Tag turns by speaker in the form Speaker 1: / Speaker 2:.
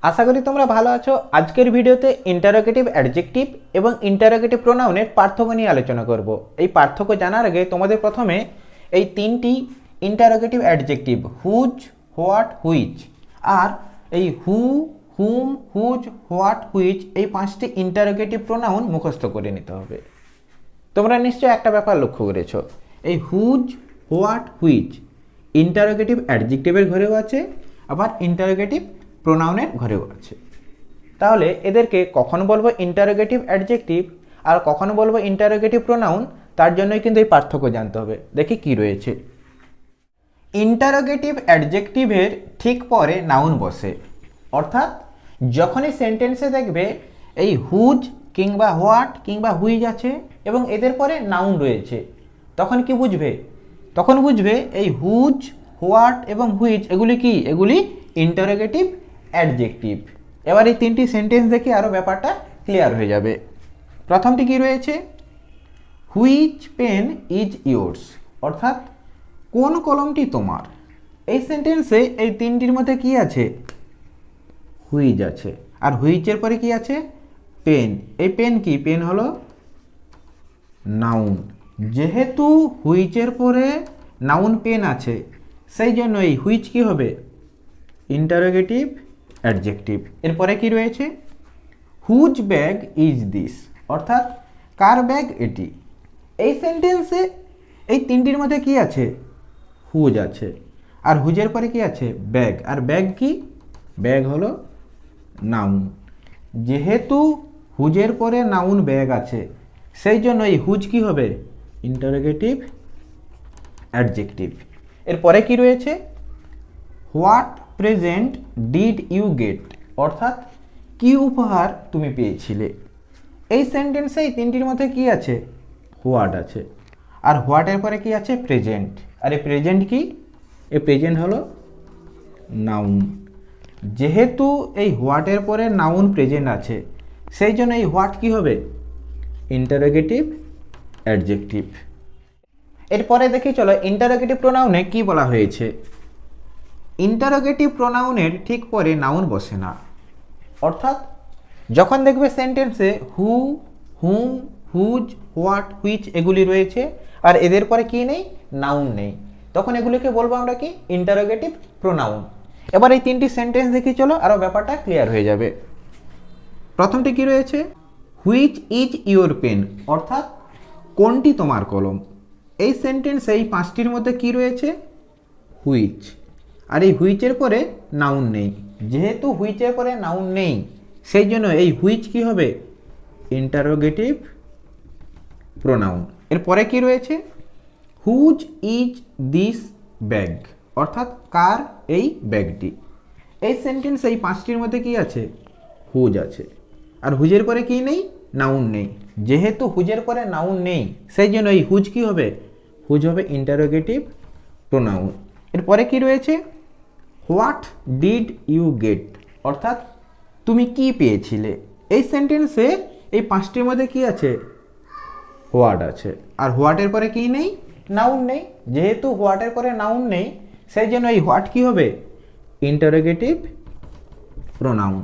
Speaker 1: আশা করি তোমরা ভালো আছো। আজকের ভিডিওতে ইন্টারোগেটিভ অ্যাডজেক্টিভ এবং ইন্টারোগেটিভ প্রোনাউনের পার্থক্য নিয়ে আলোচনা করব। এই পার্থক্য জানার আগে তোমাদের প্রথমে এই তিনটি interrogative adjective whose, what, which আর এই who, whom, whose, what, which এই পাঁচটি ইন্টারোগেটিভ প্রোনাউন মুখস্থ করে নিতে হবে। তোমরা নিশ্চয়ই একটা ব্যাপার লক্ষ্য করেছো, এই হুজ, হোয়াট, হুইচ ইন্টারোগেটিভ অ্যাডজেক্টিভের ঘরেও আছে, আবার ইন্টারোগেটিভ প্রোনাউনের ঘরেও আছে। তাহলে এদেরকে কখন বলবো ইন্টারোগেটিভ অ্যাডজেক্টিভ আর কখন বলবো ইন্টারোগেটিভ প্রোনাউন, তার জন্যই কিন্তু এই পার্থক্য জানতে হবে। দেখি কি রয়েছে। ইন্টারোগেটিভ অ্যাডজেক্টিভের ঠিক পরে নাউন বসে, অর্থাৎ যখনই সেন্টেন্সে দেখবে এই হুজ কিংবা হোয়াট কিংবা হুইচ আছে এবং এদের পরে নাউন রয়েছে, তখন কি বুঝবে? তখন বুঝবে এই হুজ, হোয়াট এবং হুইচ এগুলি কি? এগুলি ইন্টারোগেটিভ অ্যাডজেক্টিভ। এবার এই তিনটি সেন্টেন্স দেখে আরও ব্যাপারটা ক্লিয়ার হয়ে যাবে। প্রথমটি কি রয়েছে? হুইচ পেন ইজ ইয়োর্স, অর্থাৎ কোন কলমটি তোমার। এই সেন্টেন্সে এই তিনটির মধ্যে কি আছে? হুইচ আছে, আর হুইচের পরে কি আছে? পেন। এই পেন কি? পেন হলো নাউন। যেহেতু হুইচের পরে নাউন পেন আছে, সেই জন্য এই হুইচ কি হবে? Interrogative adjective. এরপরে কি রয়েছে? হুজ ব্যাগ ইজ দিস, অর্থাৎ কার ব্যাগ এটি। এই সেন্টেন্সে এই তিনটির মধ্যে কি আছে? হুজ আছে, আর হুজের পরে কি আছে? ব্যাগ। আর ব্যাগ কি? ব্যাগ হলো নাউন। যেহেতু হুজের পরে নাউন ব্যাগ আছে, সেই জন্য এই হুজ কি হবে? Interrogative adjective. এরপরে কি রয়েছে? What present did you get, অর্থাৎ কি উপহার তুমি পেয়েছিলে। এই সেন্টেন্সে এই তিনটির মধ্যে কি আছে? হোয়াট আছে, আর হোয়াটের পরে কি আছে? প্রেজেন্ট। আর এই প্রেজেন্ট কি? এই প্রেজেন্ট হলো নাউন। যেহেতু এই হোয়াটের পরে নাউন প্রেজেন্ট আছে, সেই জন্য এই হোয়াট কি হবে? Interrogative adjective. এরপরে দেখি চলো ইন্টারোগেটিভ প্রোনাউনে কি বলা হয়েছে। ইন্টারোগেটিভ প্রোনাউনের ঠিক পরে নাউন বসে না, অর্থাৎ যখন দেখবে সেন্টেন্সে হু, হুম, হুজ, হোয়াট, হুইচ এগুলি রয়েছে আর এদের পরে কি নেই? নাউন নেই, তখন এগুলিকে বলবো আমরা কি? Interrogative pronoun. এবার এই তিনটি সেন্টেন্স দেখি চলো, আরও ব্যাপারটা ক্লিয়ার হয়ে যাবে। প্রথমটি কি রয়েছে? হুইচ ইজ ইউর পেন, অর্থাৎ কোনটি তোমার কলম। এই সেন্টেন্সে এই পাঁচটির মধ্যে কি রয়েছে? হুইচ। আর এই হুইচের পরে নাউন নেই। যেহেতু হুইচের পরে নাউন নেই, সেই জন্য এই হুইচ কি হবে? Interrogative pronoun. এরপরে কি রয়েছে? হুজ ইজ দিস ব্যাগ, অর্থাৎ কার এই ব্যাগটি। এই সেন্টেন্স এই পাঁচটির মধ্যে কি আছে? হুজ আছে, আর হুজের পরে কি নেই? নাউন নেই। যেহেতু হুজের পরে নাউন নেই, সেই জন্য এই হুজ কি হবে? হুজ হবে ইন্টারোগেটিভ প্রোনাউন। এরপরে কি রয়েছে? হোয়াট ডিড ইউ গেট, অর্থাৎ তুমি কি পেয়েছিলে। এই সেন্টেন্সে এই পাঁচটির মধ্যে কি আছে? হোয়াট আছে, আর হোয়াটের পরে কি নেই? নাউন নেই। যেহেতু হোয়াটের পরে নাউন নেই, সেই জন্য এই হোয়াট কি হবে? Interrogative pronoun.